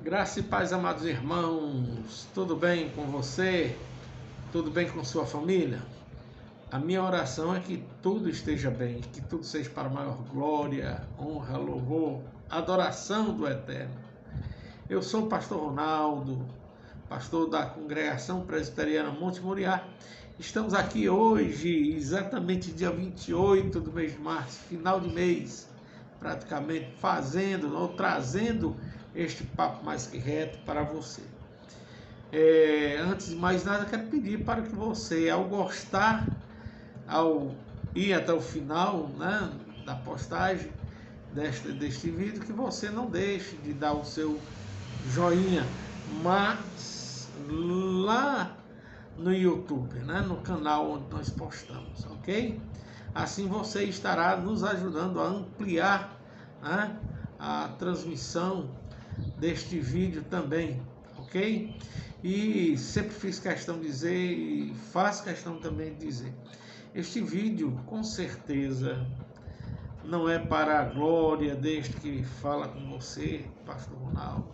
Graça e paz, amados irmãos, tudo bem com você? Tudo bem com sua família? A minha oração é que tudo esteja bem, que tudo seja para a maior glória, honra, louvor, adoração do Eterno. Eu sou o pastor Ronaldo, pastor da Congregação Presbiteriana Monte Moriá. Estamos aqui hoje, exatamente dia 28 do mês de março, final de mês, praticamente fazendo ou trazendo este papo mais que reto para você. Antes de mais nada, quero pedir para que você, ao gostar, ao ir até o final, né, da postagem deste vídeo, que você não deixe de dar o seu joinha, mas lá no YouTube, né, no canal onde nós postamos, ok? Assim você estará nos ajudando a ampliar, né, a transmissão deste vídeo também, ok? E sempre fiz questão de dizer e faço questão também de dizer, este vídeo com certeza não é para a glória deste que fala com você, pastor Ronaldo,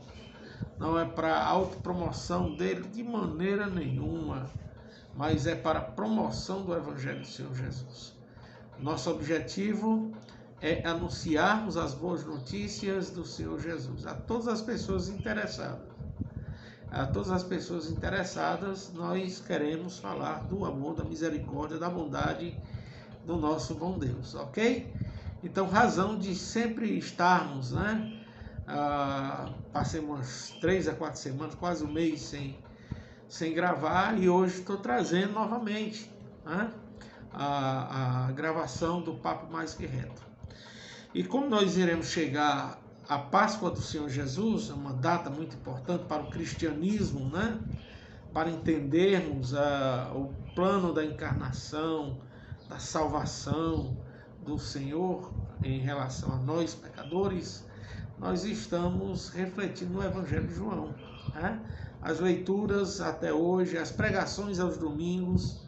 não é para a autopromoção dele de maneira nenhuma, mas é para a promoção do Evangelho do Senhor Jesus. Nosso objetivo é anunciarmos as boas notícias do Senhor Jesus a todas as pessoas interessadas. A todas as pessoas interessadas, nós queremos falar do amor, da misericórdia, da bondade do nosso bom Deus, ok? Então, razão de sempre estarmos, né? Passei umas 3 a 4 semanas, quase um mês sem gravar, e hoje estou trazendo novamente, né, a gravação do Papo Mais Que Reto. E como nós iremos chegar à Páscoa do Senhor Jesus, uma data muito importante para o cristianismo, né? Para entendermos o plano da encarnação, da salvação do Senhor em relação a nós, pecadores, nós estamos refletindo no Evangelho de João, né? As leituras até hoje, as pregações aos domingos,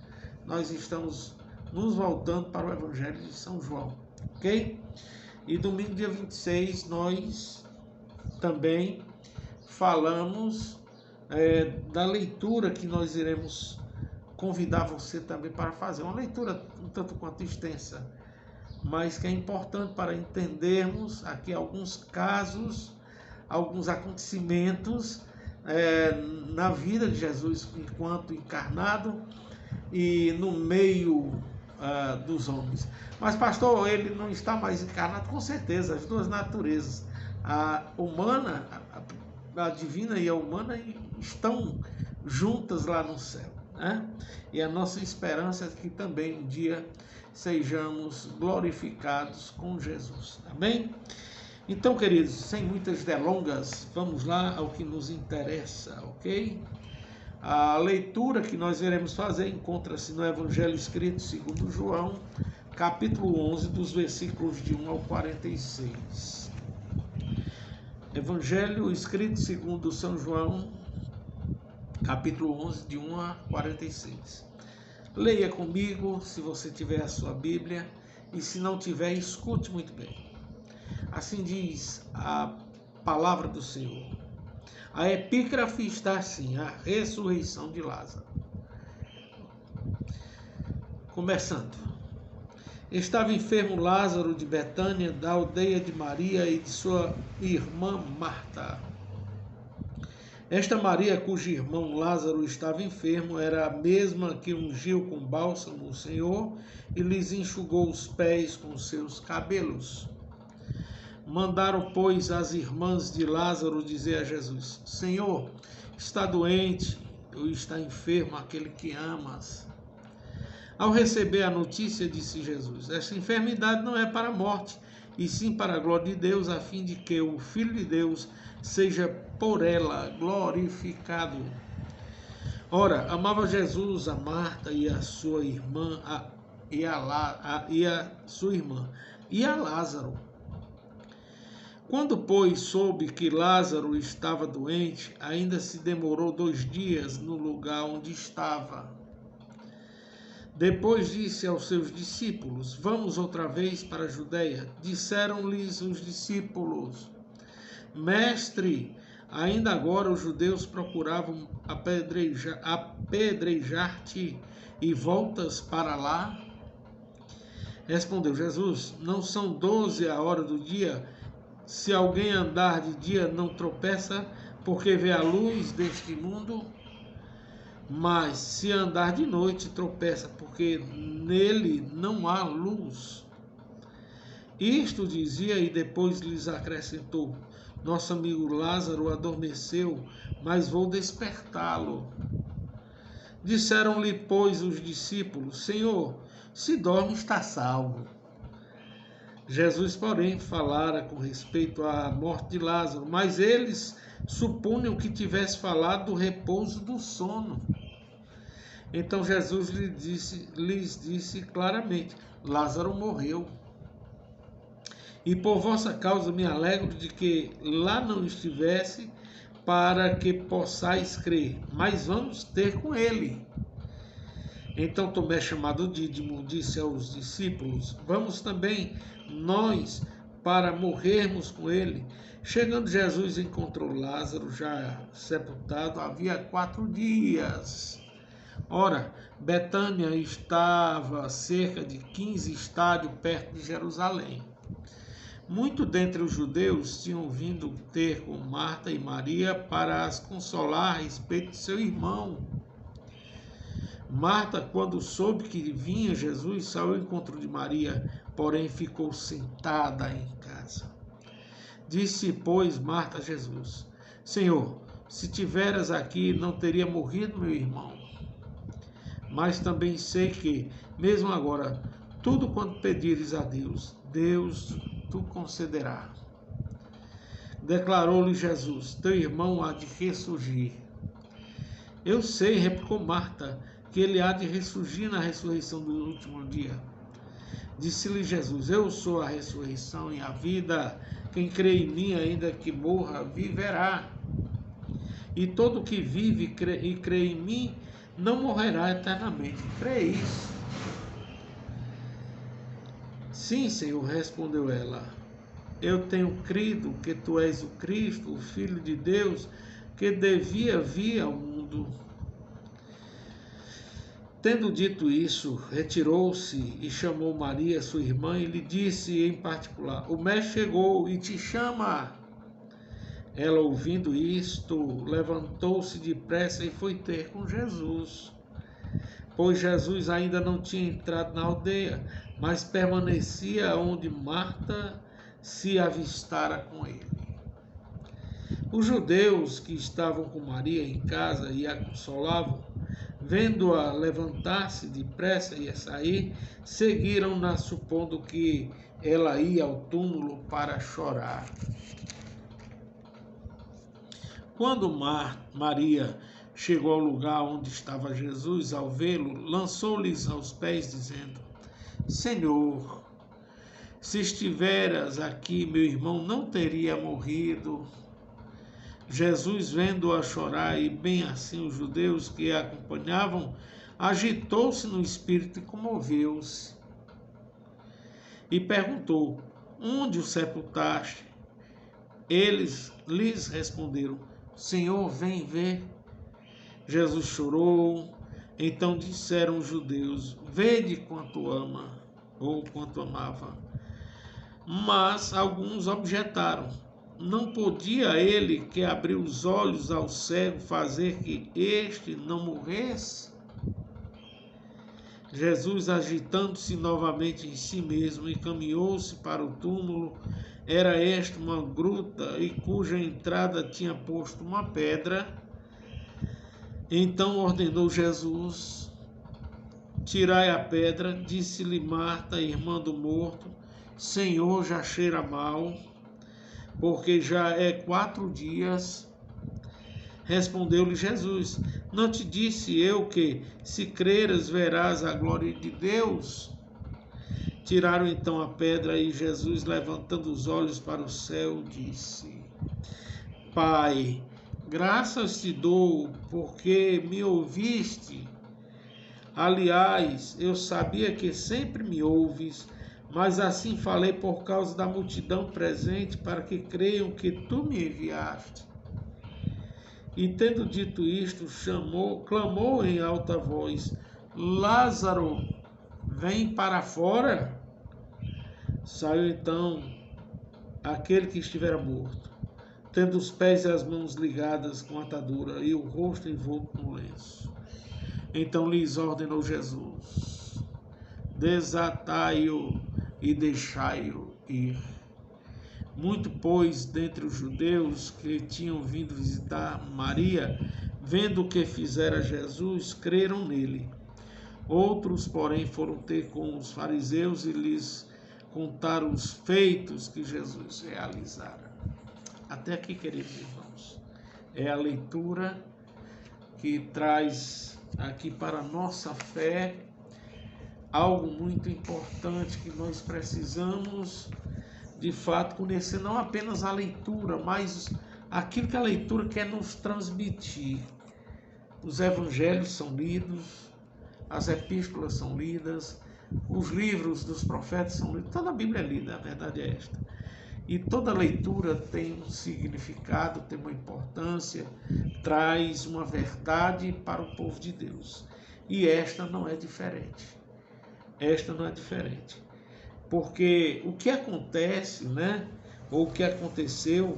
nós estamos nos voltando para o Evangelho de São João, ok? E domingo, dia 26, nós também falamos da leitura que nós iremos convidar você também para fazer. Uma leitura um tanto quanto extensa, mas que é importante para entendermos aqui alguns casos, alguns acontecimentos na vida de Jesus enquanto encarnado e no meio dos homens. Mas, pastor, ele não está mais encarnado? Com certeza, as duas naturezas, a humana, a divina e a humana, estão juntas lá no céu, né? E a nossa esperança é que também um dia sejamos glorificados com Jesus, amém? Então, queridos, sem muitas delongas, vamos lá ao que nos interessa, ok? A leitura que nós iremos fazer encontra-se no Evangelho escrito segundo João, capítulo 11, dos versículos de 1 ao 46. Evangelho escrito segundo São João, capítulo 11, de 1 a 46. Leia comigo, se você tiver a sua Bíblia, e se não tiver, escute muito bem. Assim diz a palavra do Senhor. A epígrafe está assim: a ressurreição de Lázaro. Começando. Estava enfermo Lázaro de Betânia, da aldeia de Maria e de sua irmã Marta. Esta Maria, cujo irmão Lázaro estava enfermo, era a mesma que ungiu com bálsamo o Senhor e lhes enxugou os pés com seus cabelos. Mandaram, pois, as irmãs de Lázaro dizer a Jesus: Senhor, está doente ou está enfermo aquele que amas. Ao receber a notícia, disse Jesus: esta enfermidade não é para a morte, e sim para a glória de Deus, a fim de que o Filho de Deus seja por ela glorificado. Ora, amava Jesus a Marta e a sua irmã, e a Lázaro. Quando, pois, soube que Lázaro estava doente, ainda se demorou 2 dias no lugar onde estava. Depois disse aos seus discípulos: vamos outra vez para a Judeia. Disseram-lhes os discípulos: Mestre, Ainda agora os judeus procuravam apedrejar-te e voltas para lá? Respondeu Jesus: Não são 12 a hora do dia? Se alguém andar de dia, não tropeça, porque vê a luz deste mundo? Mas se andar de noite, tropeça, porque nele não há luz. Isto dizia e depois lhes acrescentou: Nosso amigo Lázaro adormeceu, mas vou despertá-lo. Disseram-lhe, pois, os discípulos: Senhor, se dorme, está salvo. Jesus, porém, falara com respeito à morte de Lázaro, mas eles supunham que tivesse falado do repouso do sono. Então Jesus lhes disse claramente: Lázaro morreu. E por vossa causa me alegro de que lá não estivesse, para que possais crer. Mas vamos ter com ele. Então Tomé, chamado Dídimo, disse aos discípulos: Vamos também nós para morrermos com ele. Chegando Jesus, encontrou Lázaro já sepultado havia 4 dias. Ora, Betânia estava a cerca de 15 estádios perto de Jerusalém. Muito dentre os judeus tinham vindo ter com Marta e Maria para as consolar a respeito de seu irmão. Marta, quando soube que vinha Jesus, saiu ao encontro de Maria, porém ficou sentada em casa. Disse, pois, Marta a Jesus: Senhor, se tiveras aqui, não teria morrido meu irmão. Mas também sei que, mesmo agora, tudo quanto pedires a Deus, Deus tu concederá. Declarou-lhe Jesus: Teu irmão há de ressurgir. Eu sei, replicou Marta, que ele há de ressurgir na ressurreição do último dia. Disse-lhe Jesus: Eu sou a ressurreição e a vida. Quem crê em mim, ainda que morra, viverá. E todo que vive e crê em mim, não morrerá eternamente. Crê isso? Sim, Senhor, respondeu ela. Eu tenho crido que tu és o Cristo, o Filho de Deus, que devia vir ao mundo. Tendo dito isso, retirou-se e chamou Maria, sua irmã, e lhe disse em particular: O mestre chegou e te chama. Ela, ouvindo isto, levantou-se depressa e foi ter com Jesus. Pois Jesus ainda não tinha entrado na aldeia, mas permanecia onde Marta se avistara com ele. Os judeus que estavam com Maria em casa e a consolavam, vendo-a levantar-se depressa e a sair, seguiram-na, supondo que ela ia ao túmulo para chorar. Quando Maria chegou ao lugar onde estava Jesus, ao vê-lo, lançou-lhes aos pés, dizendo: Senhor, se estiveras aqui, meu irmão não teria morrido. Jesus, vendo-a chorar, e bem assim os judeus que a acompanhavam, agitou-se no espírito e comoveu-se. E perguntou: Onde o sepultaste? Eles lhes responderam: Senhor, vem ver. Jesus chorou. Então disseram os judeus: Vede quanto ama, ou quanto amava. Mas alguns objetaram: Não podia ele, que abriu os olhos ao cego, fazer que este não morresse? Jesus, agitando-se novamente em si mesmo, encaminhou-se para o túmulo. Era esta uma gruta, e cuja entrada tinha posto uma pedra. Então ordenou Jesus: Tirai a pedra. Disse-lhe Marta, irmã do morto: Senhor, já cheira mal, porque já é 4 dias. Respondeu-lhe Jesus: Não te disse eu que, se creres, verás a glória de Deus? Tiraram então a pedra, e Jesus, levantando os olhos para o céu, disse: Pai, graças te dou, porque me ouviste. Aliás, eu sabia que sempre me ouves, mas assim falei por causa da multidão presente, para que creiam que tu me enviaste. E tendo dito isto, clamou em alta voz: Lázaro, vem para fora. Saiu então aquele que estivera morto, tendo os pés e as mãos ligadas com atadura e o rosto envolto no lenço. Então lhes ordenou Jesus: desatai-o e deixai-o ir. Muito, pois, dentre os judeus que tinham vindo visitar Maria, vendo o que fizera Jesus, creram nele. Outros, porém, foram ter com os fariseus e lhes contaram os feitos que Jesus realizara. Até aqui, queridos irmãos, é a leitura que traz aqui para a nossa fé algo muito importante que nós precisamos, de fato, conhecer não apenas a leitura, mas aquilo que a leitura quer nos transmitir. Os evangelhos são lidos, as epístolas são lidas, os livros dos profetas são lidos, toda a Bíblia é lida, a verdade é esta. E toda leitura tem um significado, tem uma importância, traz uma verdade para o povo de Deus. E esta não é diferente. Esta não é diferente. Porque o que acontece, né, ou o que aconteceu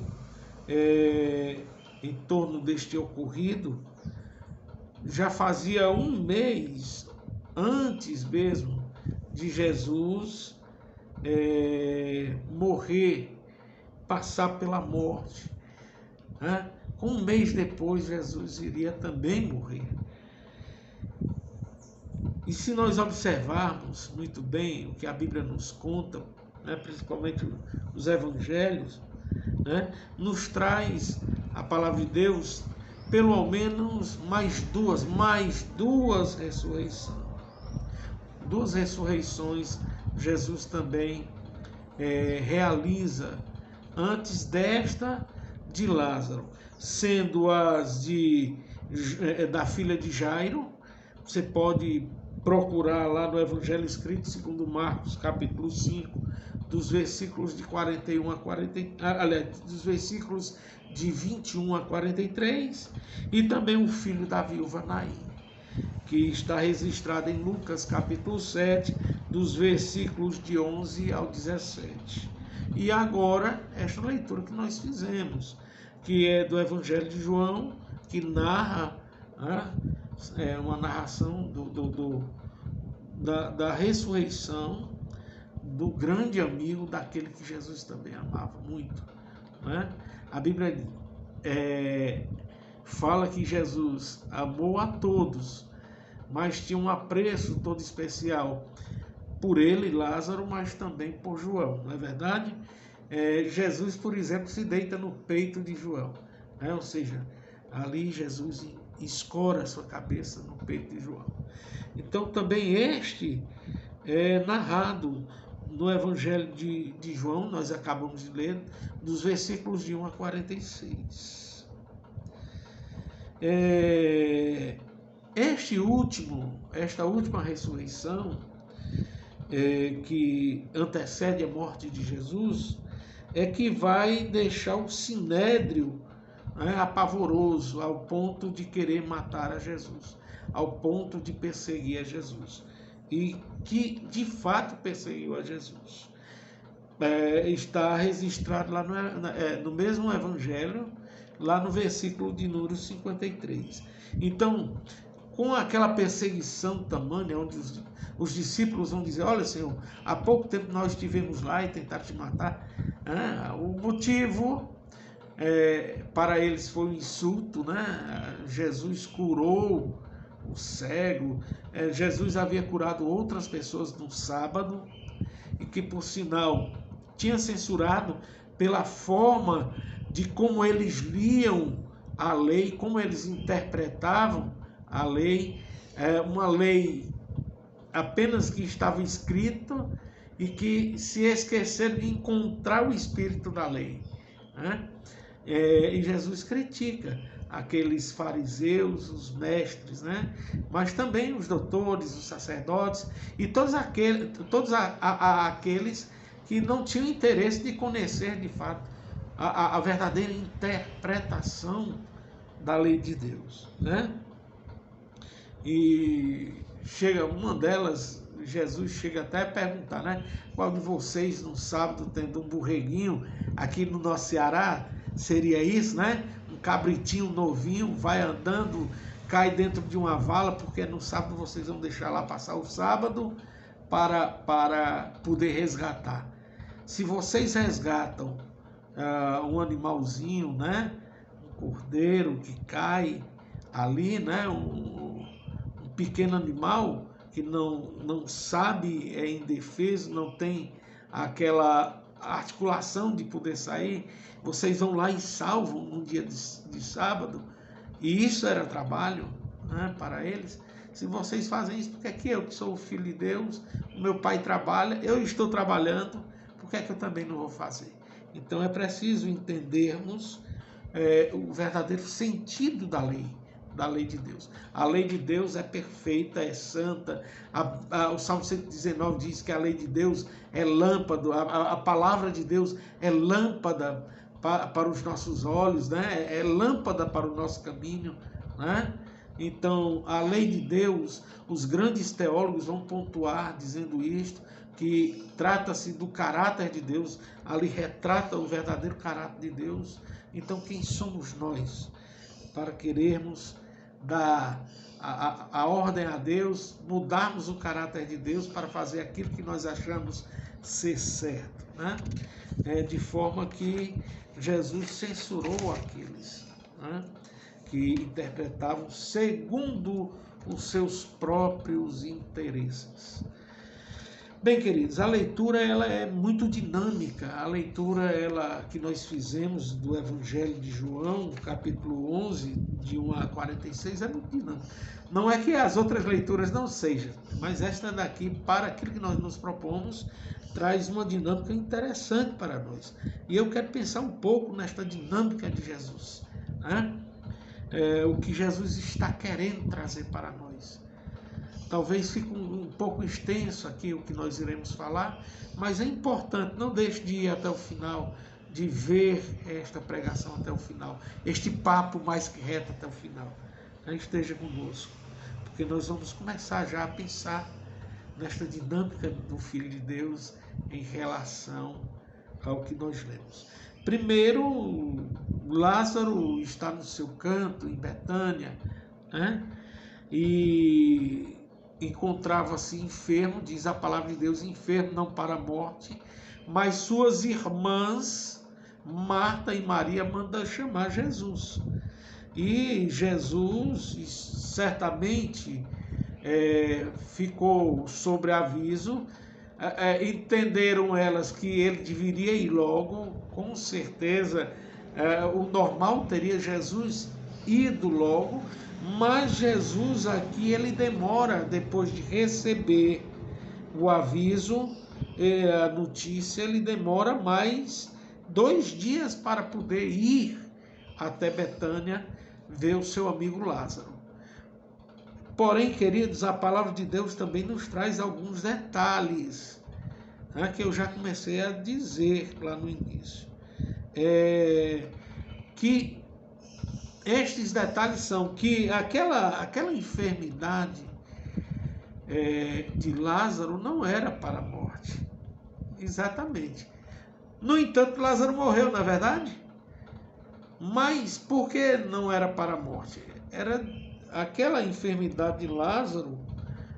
em torno deste ocorrido, já fazia um mês antes mesmo de Jesus morrer, passar pela morte. Né? Um mês depois, Jesus iria também morrer. E se nós observarmos muito bem o que a Bíblia nos conta, né, principalmente os evangelhos, né, nos traz a palavra de Deus pelo menos mais duas ressurreições. Duas ressurreições Jesus também realiza antes desta de Lázaro, sendo as da filha de Jairo. Você pode procurar lá no Evangelho escrito segundo Marcos, capítulo 5, dos versículos de 41 a 40, aliás, dos versículos de 21 a 43, e também o filho da viúva Naim, que está registrado em Lucas, capítulo 7, dos versículos de 11 ao 17. E agora, esta leitura que nós fizemos, que é do Evangelho de João, que narra, uma narração da ressurreição do grande amigo, daquele que Jesus também amava muito. Né? A Bíblia fala que Jesus amou a todos, mas tinha um apreço todo especial por ele, Lázaro, mas também por João, não é verdade? Jesus, por exemplo, se deita no peito de João, né? Ou seja, ali Jesus escora a sua cabeça no peito de João. Então também este é narrado no Evangelho de João, nós acabamos de ler, dos versículos de 1 a 46. Esta última ressurreição, que antecede a morte de Jesus, é que vai deixar o sinédrio apavoroso, ao ponto de querer matar a Jesus, ao ponto de perseguir a Jesus, e que de fato perseguiu a Jesus. Está registrado lá no mesmo Evangelho, lá no versículo de número 53. Então, com aquela perseguição tamanha, onde os discípulos vão dizer: olha, Senhor, há pouco tempo nós estivemos lá e tentaram te matar. O motivo para eles foi um insulto, né? Jesus curou o cego, Jesus havia curado outras pessoas no sábado, e que, por sinal, tinha censurado pela forma de como eles liam a lei, como eles interpretavam a lei, uma lei apenas que estava escrita e que se esqueceram de encontrar o espírito da lei, né? E Jesus critica aqueles fariseus, os mestres, né? Mas também os doutores, os sacerdotes e todos aqueles que não tinham interesse de conhecer de fato a verdadeira interpretação da lei de Deus, né? E chega uma delas, Jesus chega até a perguntar, né? Qual de vocês no sábado tendo um borreguinho, aqui no nosso Ceará seria isso, né? Um cabritinho novinho vai andando, cai dentro de uma vala, porque no sábado vocês vão deixar lá passar o sábado para poder resgatar. Se vocês resgatam um animalzinho, né? Um cordeiro que cai ali, né? Um pequeno animal que não sabe, é indefeso, não tem aquela articulação de poder sair, vocês vão lá e salvam num dia de sábado, e isso era trabalho, né, para eles. Se vocês fazem isso, por que é que eu, que sou o filho de Deus, o meu pai trabalha, eu estou trabalhando, por que é que eu também não vou fazer? Então é preciso entendermos o verdadeiro sentido da lei de Deus. A lei de Deus é perfeita, é santa. O Salmo 119 diz que a lei de Deus é lâmpada, a palavra de Deus é lâmpada para os nossos olhos, né? É lâmpada para o nosso caminho, né? Então, a lei de Deus, os grandes teólogos vão pontuar dizendo isto, que trata-se do caráter de Deus, ali retrata o verdadeiro caráter de Deus. Então, quem somos nós para querermos dar a ordem a Deus, mudarmos o caráter de Deus para fazer aquilo que nós achamos ser certo, né? De forma que Jesus censurou aqueles, né, que interpretavam segundo os seus próprios interesses. Bem, queridos, a leitura ela é muito dinâmica. A leitura que nós fizemos do Evangelho de João, capítulo 11, de 1 a 46, é muito dinâmica. Não é que as outras leituras não sejam, mas esta daqui, para aquilo que nós nos propomos, traz uma dinâmica interessante para nós. E eu quero pensar um pouco nesta dinâmica de Jesus, né? O que Jesus está querendo trazer para nós. Talvez fique um pouco extenso aqui o que nós iremos falar, mas é importante, não deixe de ir até o final, de ver esta pregação até o final, este papo mais que reto até o final. Esteja conosco, porque nós vamos começar já a pensar nesta dinâmica do Filho de Deus em relação ao que nós lemos. Primeiro, Lázaro está no seu canto, em Betânia, né? E encontrava-se enfermo, diz a palavra de Deus, enfermo não para a morte, mas suas irmãs, Marta e Maria, mandam chamar Jesus. E Jesus certamente ficou sobre aviso, entenderam elas que ele deveria ir logo, com certeza o normal teria Jesus ido logo, mas Jesus aqui ele demora, depois de receber o aviso, a notícia, ele demora mais 2 dias para poder ir até Betânia ver o seu amigo Lázaro. Porém, queridos, a palavra de Deus também nos traz alguns detalhes, né, que eu já comecei a dizer lá no início. Que estes detalhes são que aquela enfermidade de Lázaro não era para a morte. Exatamente. No entanto, Lázaro morreu, não é verdade? Mas por que não era para a morte? Aquela enfermidade de Lázaro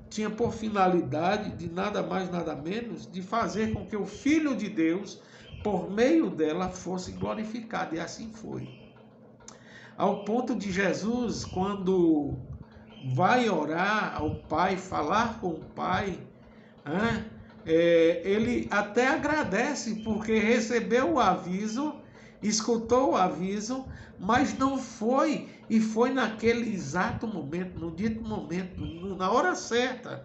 tinha por finalidade de nada mais, nada menos, de fazer com que o Filho de Deus, por meio dela, fosse glorificado. E assim foi. Ao ponto de Jesus, quando vai orar ao Pai, falar com o Pai, ele até agradece, porque recebeu o aviso, escutou o aviso, mas não foi, e foi naquele exato momento, no dito momento, na hora certa.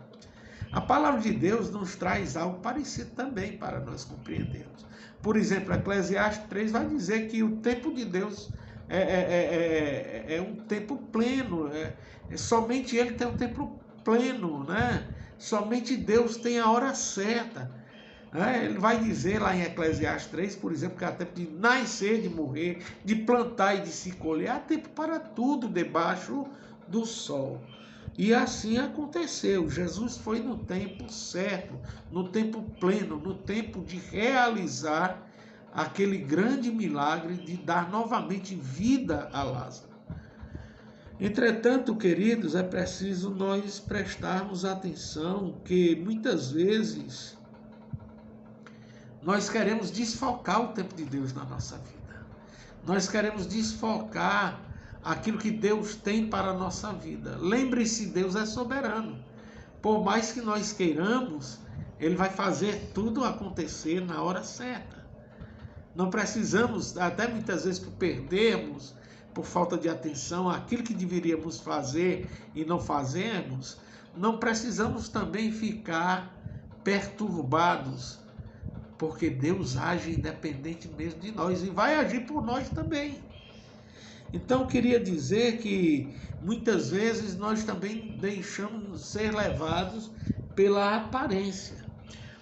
A palavra de Deus nos traz algo parecido também para nós compreendermos. Por exemplo, Eclesiastes 3 vai dizer que o tempo de Deus é um tempo pleno, somente Ele tem um tempo pleno, né? Somente Deus tem a hora certa. Ele vai dizer lá em Eclesiastes 3, por exemplo, que há tempo de nascer, de morrer, de plantar e de se colher, há tempo para tudo debaixo do sol. E assim aconteceu. Jesus foi no tempo certo, no tempo pleno, no tempo de realizar aquele grande milagre de dar novamente vida a Lázaro. Entretanto, queridos, é preciso nós prestarmos atenção que muitas vezes nós queremos desfocar o tempo de Deus na nossa vida. Nós queremos desfocar aquilo que Deus tem para a nossa vida. Lembre-se, Deus é soberano. Por mais que nós queiramos, Ele vai fazer tudo acontecer na hora certa. Não precisamos, até muitas vezes por perdermos, por falta de atenção, aquilo que deveríamos fazer e não fazemos, não precisamos também ficar perturbados, porque Deus age independente mesmo de nós e vai agir por nós também. Então, eu queria dizer que muitas vezes nós também deixamos ser levados pela aparência.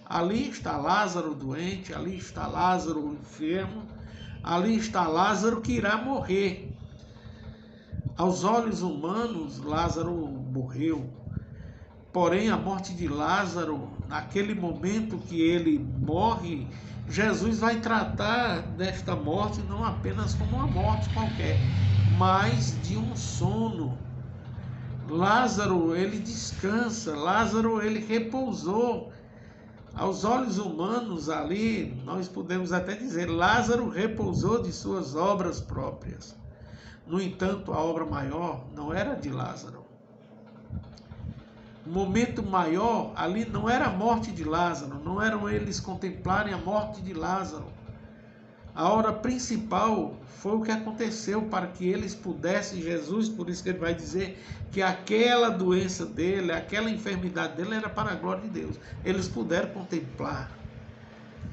Ali está Lázaro doente, ali está Lázaro enfermo, ali está Lázaro que irá morrer. Aos olhos humanos, Lázaro morreu. Porém, a morte de Lázaro, naquele momento que ele morre, Jesus vai tratar desta morte não apenas como uma morte qualquer, mas de um sono. Lázaro, ele descansa, Lázaro, ele repousou. Aos olhos humanos ali, nós podemos até dizer, Lázaro repousou de suas obras próprias. No entanto, a obra maior não era de Lázaro. O momento maior ali não era a morte de Lázaro, não eram eles contemplarem a morte de Lázaro. A hora principal foi o que aconteceu para que eles pudessem, Jesus, por isso que ele vai dizer que aquela doença dele, aquela enfermidade dele era para a glória de Deus. Eles puderam contemplar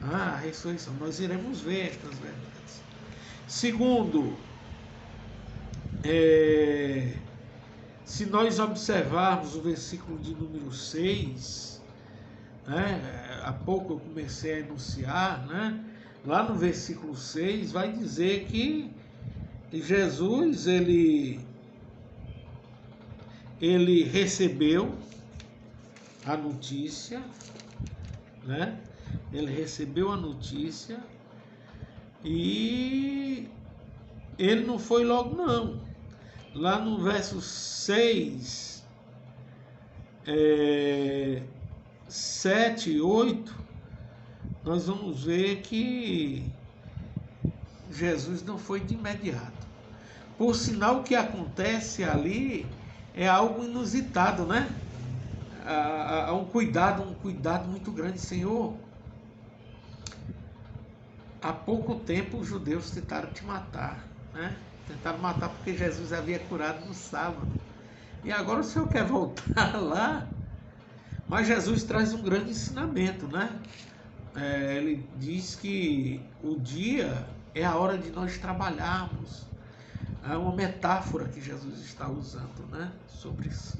a ressurreição. Nós iremos ver estas verdades. Segundo, se nós observarmos o versículo de número 6, há pouco eu comecei a enunciar, lá no versículo 6 vai dizer que Jesus, ele recebeu a notícia, ele recebeu a notícia e ele não foi logo não. Lá no verso 6, 7 e 8, nós vamos ver que Jesus não foi de imediato. Por sinal, o que acontece ali é algo inusitado, Há um cuidado muito grande. Senhor, há pouco tempo os judeus tentaram te matar, Tentaram matar porque Jesus havia curado no sábado. E agora o Senhor quer voltar lá? Mas Jesus traz um grande ensinamento, Ele diz que o dia é a hora de nós trabalharmos. É uma metáfora que Jesus está usando, sobre si.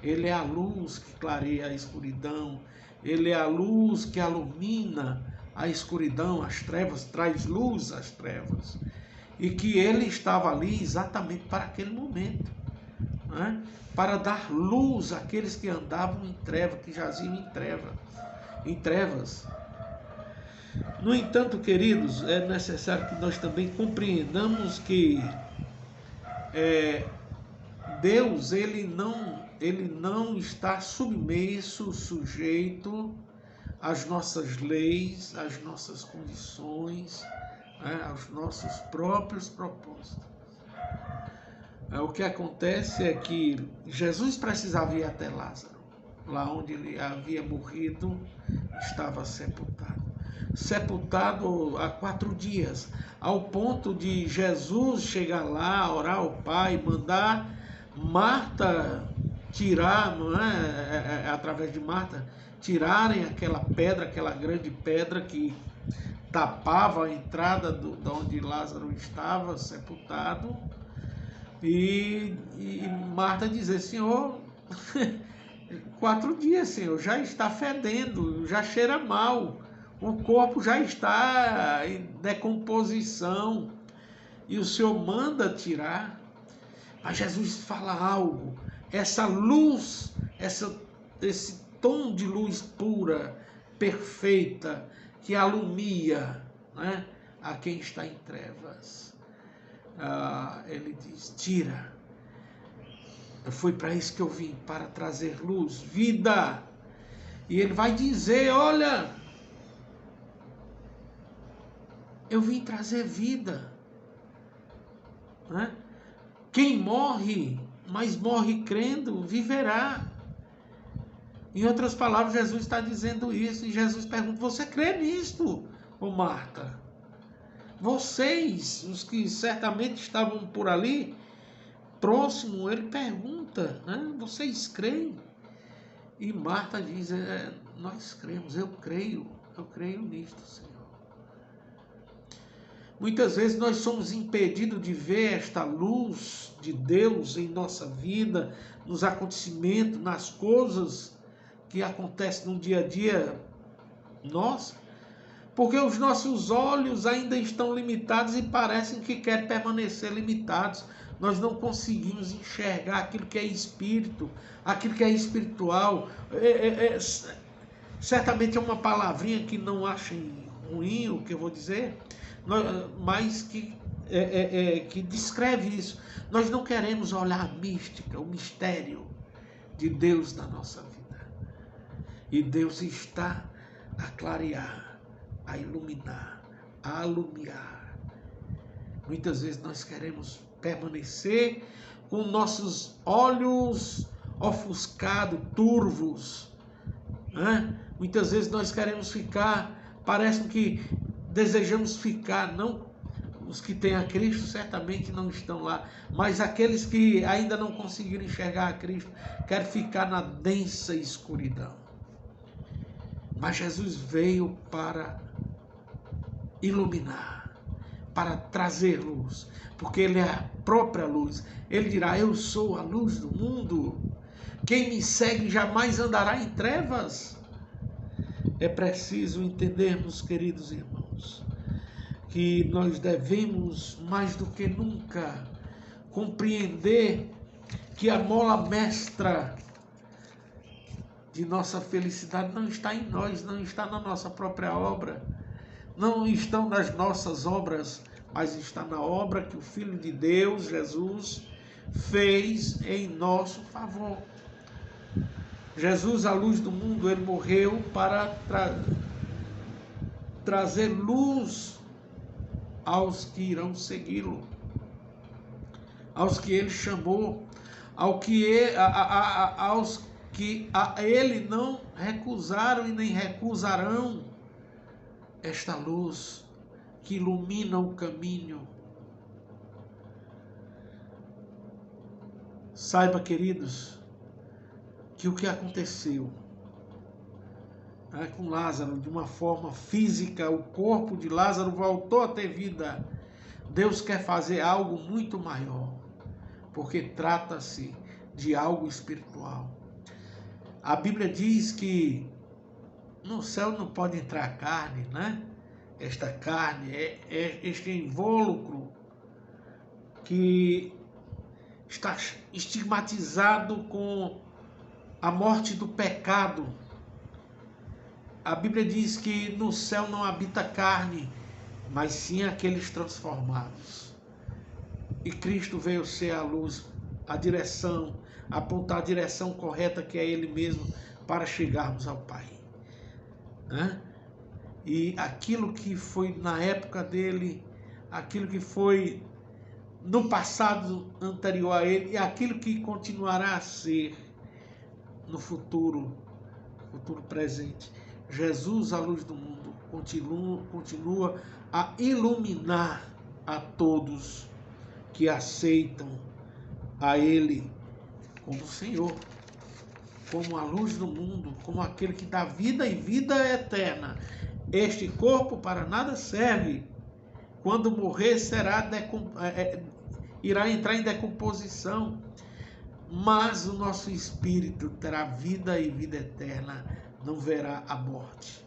Ele é a luz que clareia a escuridão. Ele é a luz que ilumina a escuridão, as trevas, traz luz às trevas. E que ele estava ali exatamente para aquele momento, para dar luz àqueles que andavam em trevas, que jaziam em trevas. No entanto, queridos, é necessário que nós também compreendamos que Deus, ele não está submisso, sujeito às nossas leis, às nossas condições, aos nossos próprios propósitos. O que acontece é que Jesus precisava ir até Lázaro, lá onde ele havia morrido, estava sepultado. Sepultado há 4 dias, ao ponto de Jesus chegar lá, orar ao Pai, mandar Marta tirar, através de Marta, tirarem aquela pedra, aquela grande pedra que tapava a entrada de onde Lázaro estava sepultado, e Marta dizer, Senhor, 4 dias, Senhor, já está fedendo, já cheira mal, O corpo já está em decomposição e o Senhor manda tirar. Mas Jesus fala algo, essa luz, esse tom de luz pura, perfeita, que alumia, né, a quem está em trevas. Ele diz, tira. Foi para isso que eu vim, para trazer luz, vida. E ele vai dizer, olha, eu vim trazer vida, né? Quem morre, mas morre crendo, viverá. Em outras palavras, Jesus está dizendo isso. E Jesus pergunta, você crê nisto, ô Marta? Vocês, os que certamente estavam por ali, próximo, ele pergunta, né? Vocês creem? E Marta diz, nós cremos, eu creio nisto, Senhor. Muitas vezes nós somos impedidos de ver esta luz de Deus em nossa vida, nos acontecimentos, nas coisas que acontecem no dia a dia nosso, porque os nossos olhos ainda estão limitados e parecem que querem permanecer limitados. Nós não conseguimos enxergar aquilo que é espírito, aquilo que é espiritual. Certamente é uma palavrinha que não achem ruim o que eu vou dizer, mas que descreve isso. Nós não queremos olhar a mística, o mistério de Deus na nossa vida. E Deus está a clarear, a iluminar, a alumiar. Muitas vezes nós queremos permanecer com nossos olhos ofuscados, turvos, né? Muitas vezes nós queremos ficar, parece que desejamos ficar, não os que têm a Cristo certamente não estão lá, mas aqueles que ainda não conseguiram enxergar a Cristo, querem ficar na densa escuridão. Mas Jesus veio para iluminar, para trazer luz, porque Ele é a própria luz. Ele dirá, eu sou a luz do mundo, quem me segue jamais andará em trevas. É preciso entendermos, queridos irmãos, que nós devemos, mais do que nunca, compreender que a mola mestra de nossa felicidade não está em nós, não está na nossa própria obra, não estão nas nossas obras, mas está na obra que o Filho de Deus, Jesus, fez em nosso favor. Jesus, a luz do mundo, ele morreu para trazer luz aos que irão segui-lo, aos que ele chamou, aos que a ele não recusaram e nem recusarão esta luz que ilumina o caminho. Saiba, queridos, que o que aconteceu com Lázaro, de uma forma física, o corpo de Lázaro voltou a ter vida. Deus quer fazer algo muito maior, porque trata-se de algo espiritual. A Bíblia diz que no céu não pode entrar carne, né? Esta carne, este invólucro que está estigmatizado com a morte do pecado. A Bíblia diz que no céu não habita carne, mas sim aqueles transformados. E Cristo veio ser a luz, a direção, apontar a direção correta que é Ele mesmo para chegarmos ao Pai. E aquilo que foi na época dele, aquilo que foi no passado anterior a ele, e aquilo que continuará a ser no futuro presente. Jesus, a luz do mundo, continua a iluminar a todos que aceitam a Ele como Senhor, como a luz do mundo, como aquele que dá vida e vida eterna. Este corpo para nada serve. Quando morrer, irá entrar em decomposição. Mas o nosso espírito terá vida e vida eterna, não verá a morte.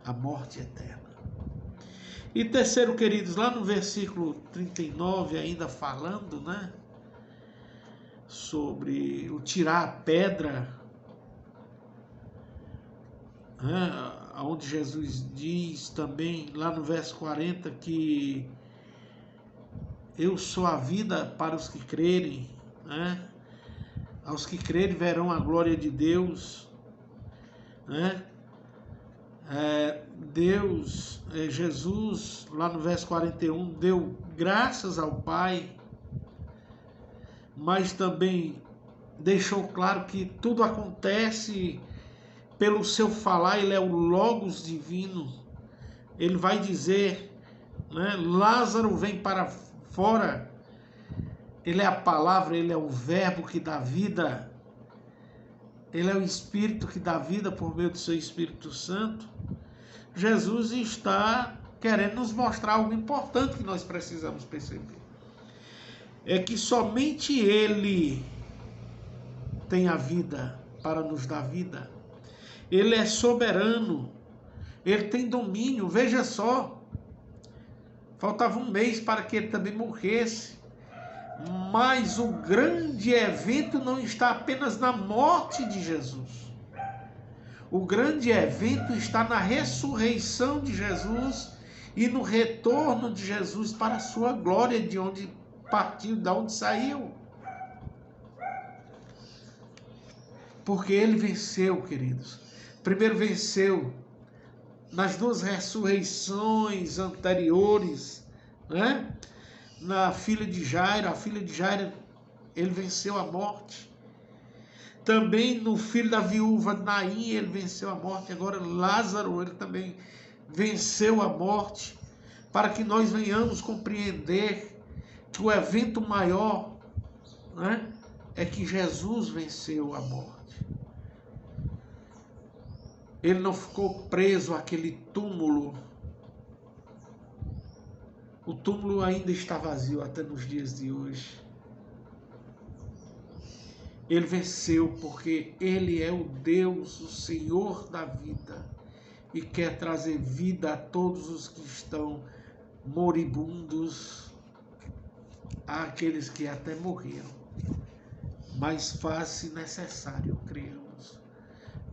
a morte eterna. E terceiro, queridos, lá no versículo 39, ainda falando, né, sobre o tirar a pedra, né, onde Jesus diz também, lá no verso 40, que eu sou a vida para os que crerem, né? Aos que crerem verão a glória de Deus, né? Jesus, lá no verso 41, deu graças ao Pai, mas também deixou claro que tudo acontece pelo seu falar. Ele é o Logos divino. Ele vai dizer, né, Lázaro vem para fora. Ele é a palavra, ele é o verbo que dá vida. Ele é o Espírito que dá vida por meio do seu Espírito Santo. Jesus está querendo nos mostrar algo importante que nós precisamos perceber. É que somente Ele tem a vida para nos dar vida. Ele é soberano. Ele tem domínio. Veja só. Faltava um mês para que ele também morresse. Mas o grande evento não está apenas na morte de Jesus. O grande evento está na ressurreição de Jesus e no retorno de Jesus para a sua glória, de onde partiu, de onde saiu. Porque ele venceu, queridos. Primeiro venceu nas duas ressurreições anteriores, né? Na filha de Jairo, a filha de Jairo, ele venceu a morte. Também no filho da viúva Naim, ele venceu a morte. Agora Lázaro, ele também venceu a morte, para que nós venhamos compreender que o evento maior, né, é que Jesus venceu a morte. Ele não ficou preso àquele túmulo. O túmulo ainda está vazio até nos dias de hoje. Ele venceu porque Ele é o Deus, o Senhor da vida, e quer trazer vida a todos os que estão moribundos, àqueles que até morreram. Mas faz-se necessário, cremos,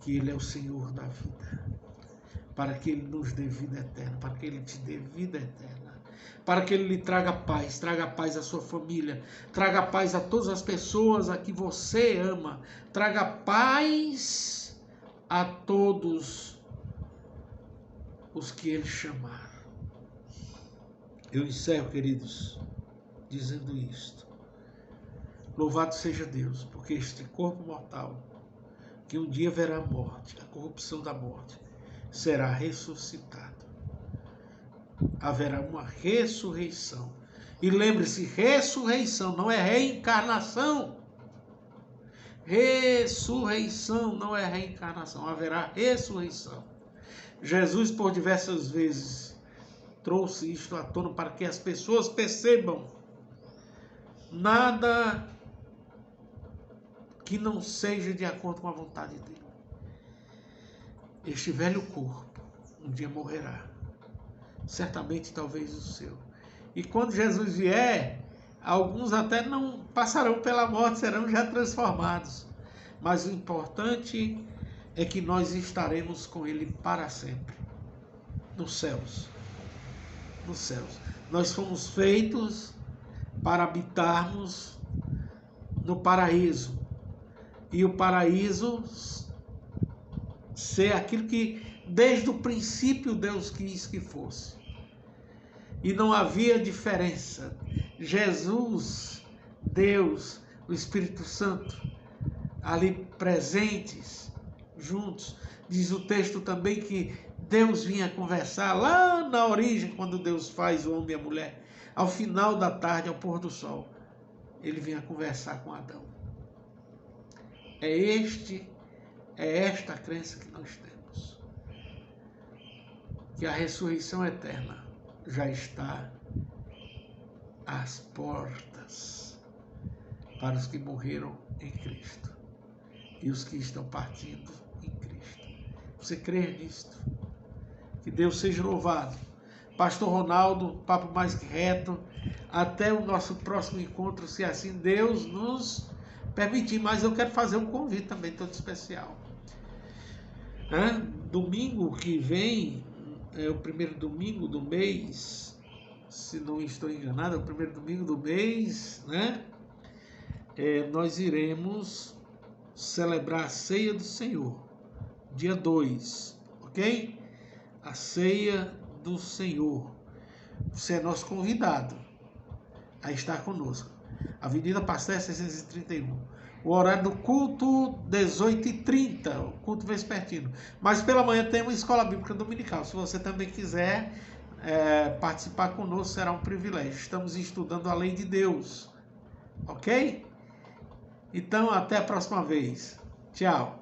que Ele é o Senhor da vida, para que Ele nos dê vida eterna, para que Ele te dê vida eterna, para que Ele lhe traga paz à sua família, traga paz a todas as pessoas a que você ama, traga paz a todos os que Ele chamar. Eu encerro, queridos, dizendo isto. Louvado seja Deus, porque este corpo mortal, que um dia verá a morte, a corrupção da morte, será ressuscitado. Haverá uma ressurreição. E lembre-se, ressurreição não é reencarnação. Ressurreição não é reencarnação. Haverá ressurreição. Jesus, por diversas vezes, trouxe isto à tona para que as pessoas percebam nada que não seja de acordo com a vontade dele. Este velho corpo um dia morrerá. Certamente, talvez o seu. E quando Jesus vier, alguns até não passarão pela morte, serão já transformados. Mas o importante é que nós estaremos com Ele para sempre, nos céus. Nos céus. Nós fomos feitos para habitarmos no paraíso. E o paraíso ser aquilo que desde o princípio Deus quis que fosse. E não havia diferença. Jesus, Deus, o Espírito Santo, ali presentes, juntos. Diz o texto também que Deus vinha conversar lá na origem, quando Deus faz o homem e a mulher. Ao final da tarde, ao pôr do sol, ele vinha conversar com Adão. É esta a crença que nós temos. Que a ressurreição eterna já está às portas para os que morreram em Cristo e os que estão partindo em Cristo. Você crê nisto? Que Deus seja louvado. Pastor Ronaldo, papo mais que reto. Até o nosso próximo encontro, se assim Deus nos permitir. Mas eu quero fazer um convite também todo especial. Domingo que vem, é o primeiro domingo do mês, se não estou enganado, é o primeiro domingo do mês, né? Nós iremos celebrar a ceia do Senhor, dia 2, ok? A ceia do Senhor. Você é nosso convidado a estar conosco. Avenida Pasteur 631. O horário do culto, 18h30, o culto vespertino. Mas pela manhã tem uma escola bíblica dominical. Se você também quiser participar conosco, será um privilégio. Estamos estudando a lei de Deus. Ok? Então, até a próxima vez. Tchau.